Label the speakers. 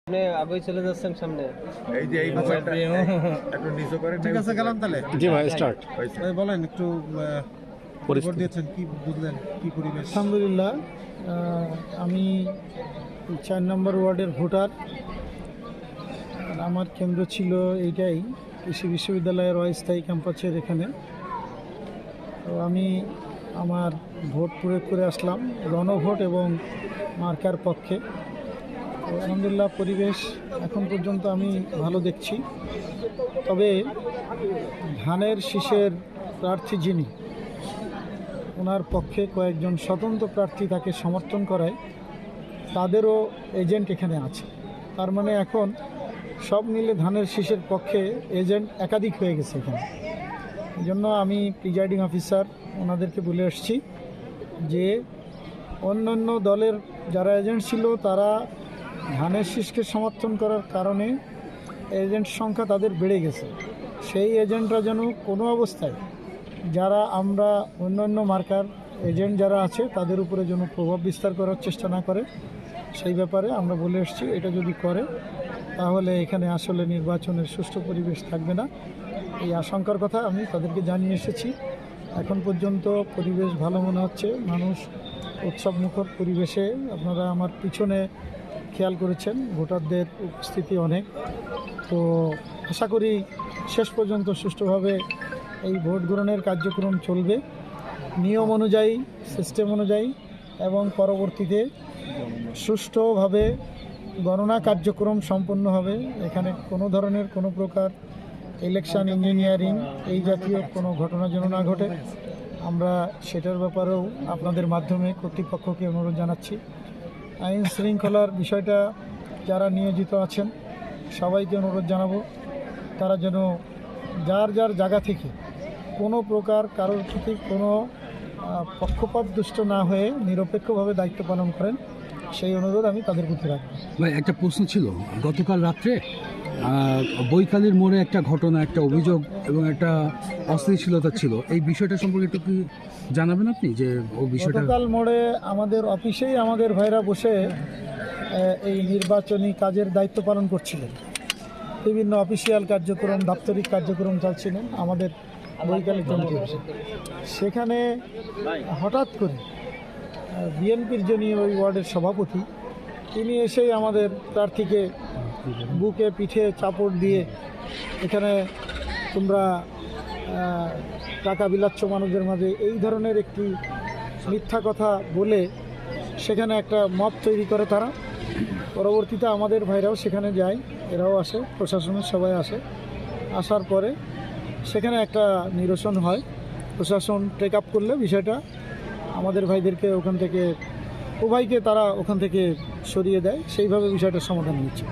Speaker 1: আপনি আগে চলে যাচ্ছেন সামনে।
Speaker 2: এই যে এই মোবাইলটা একটু নিচু করে।
Speaker 3: ঠিক আছে, গেলাম তাহলে।
Speaker 4: জি ভাই, স্টার্ট।
Speaker 3: ভাই বলেন একটু রিপোর্ট দিয়েছেন, কি বুঝলেন, কি পরিবেশ?
Speaker 5: আলহামদুলিল্লাহ, আমি 4 নম্বর ওয়ার্ডের ভোটার। আর আমার কেন্দ্র ছিল এইটাই, কৃষি বিশ্ববিদ্যালয়ের অস্থায়ী ক্যাম্পাসের এখানে। তো আমি আমার ভোট প্রয়োগ করে আসলাম গণভোট এবং মার্কার পক্ষে। তো আলহামদুলিল্লাহ, পরিবেশ এখন পর্যন্ত আমি ভালো দেখছি। তবে ধানের শীষের প্রার্থী যিনি, ওনার পক্ষে কয়েকজন স্বতন্ত্র প্রার্থী তাকে সমর্থন করায়, তাদেরও এজেন্ট এখানে আছে। তার মানে এখন সব মিলে ধানের শীষের পক্ষে এজেন্ট একাধিক হয়ে গেছে এখানে। এই জন্য আমি প্রিজাইডিং অফিসার ওনাদেরকে বলে এসেছি যে অন্যান্য দলের যারা এজেন্ট ছিল তারা ধানের শীষকে সমর্থন করার কারণে এজেন্ট সংখ্যা তাদের বেড়ে গেছে। সেই এজেন্টরা যেন কোনো অবস্থায় যারা আমরা অন্যান্য মার্কার এজেন্ট যারা আছে তাদের উপরে যেন প্রভাব বিস্তার করার চেষ্টা না করে, সেই ব্যাপারে আমরা বলে এসেছি। এটা যদি করে তাহলে এখানে আসলে নির্বাচনের সুষ্ঠু পরিবেশ থাকবে না, এই আশঙ্কার কথা আমি তাদেরকে জানিয়ে এসেছি। এখন পর্যন্ত পরিবেশ ভালো মনে হচ্ছে, মানুষ উৎসবমুখর পরিবেশে। আপনারা আমার পিছনে খেয়াল করেছেন ভোটারদের উপস্থিতি অনেক। তো আশা করি শেষ পর্যন্ত সুষ্ঠুভাবে এই ভোট গ্রহণের কার্যক্রম চলবে নিয়ম অনুযায়ী, সিস্টেম অনুযায়ী, এবং পরবর্তীতে সুষ্ঠুভাবে গণনা কার্যক্রম সম্পন্ন হবে। এখানে কোনো ধরনের কোনো প্রকার ইলেকশন ইঞ্জিনিয়ারিং এই জাতীয় কোনো ঘটনা যেন না ঘটে, আমরা সেটার ব্যাপারেও আপনাদের মাধ্যমে কর্তৃপক্ষকে অনুরোধ জানাচ্ছি। আইন শৃঙ্খলার বিষয়টা যারা নিয়োজিত আছেন সবাইকে অনুরোধ জানাবো, তারা যেন যার যার জায়গা থেকে কোনো প্রকার কারোর প্রতি কোনো পক্ষপাত দুষ্ট না হয়ে নিরপেক্ষভাবে দায়িত্ব পালন করেন, সেই অনুরোধ আমি তাদের প্রতি রাখবো।
Speaker 4: ভাই, একটা প্রশ্ন ছিল। গতকাল রাত্রে বৈকালীর মোড়ে একটা ঘটনা, একটা অভিযোগ এবং একটা অস্থিতিশীলতা ছিল, এই বিষয়টা সম্পর্কে একটু কি জানাবেন আপনি? যে ও বিষয়টা
Speaker 5: গতকাল মোড়ে আমাদের অফিসেই আমাদের ভাইরা বসে এই নির্বাচনী কাজের দায়িত্ব পালন করছিলেন। বিভিন্ন অফিসিয়াল কার্যক্রম, দাপ্তরিক কার্যক্রম চালছিলেন আমাদের বৈকালী কমিটি। সেখানে হঠাৎ করে বিএনপির যিনি ওই ওয়ার্ডের সভাপতি, তিনি এসেই আমাদের প্রার্থীকে বুকে পিঠে চাপড় দিয়ে এখানে তোমরা টাকা বিলাচ্ছ মানুষের মাঝে, এই ধরনের একটি মিথ্যা কথা বলে সেখানে একটা মত তৈরি করে তারা। পরবর্তীতে আমাদের ভাইরাও সেখানে যায়, এরাও আসে, প্রশাসনের সবাই আসে। আসার পরে সেখানে একটা নিরসন হয়, প্রশাসন টেক আপ করলে বিষয়টা আমাদের ভাইদেরকে ওখান থেকে, উভয়কে তারা ওখান থেকে সরিয়ে দেয়, সেইভাবে বিষয়টার সমাধান হচ্ছে।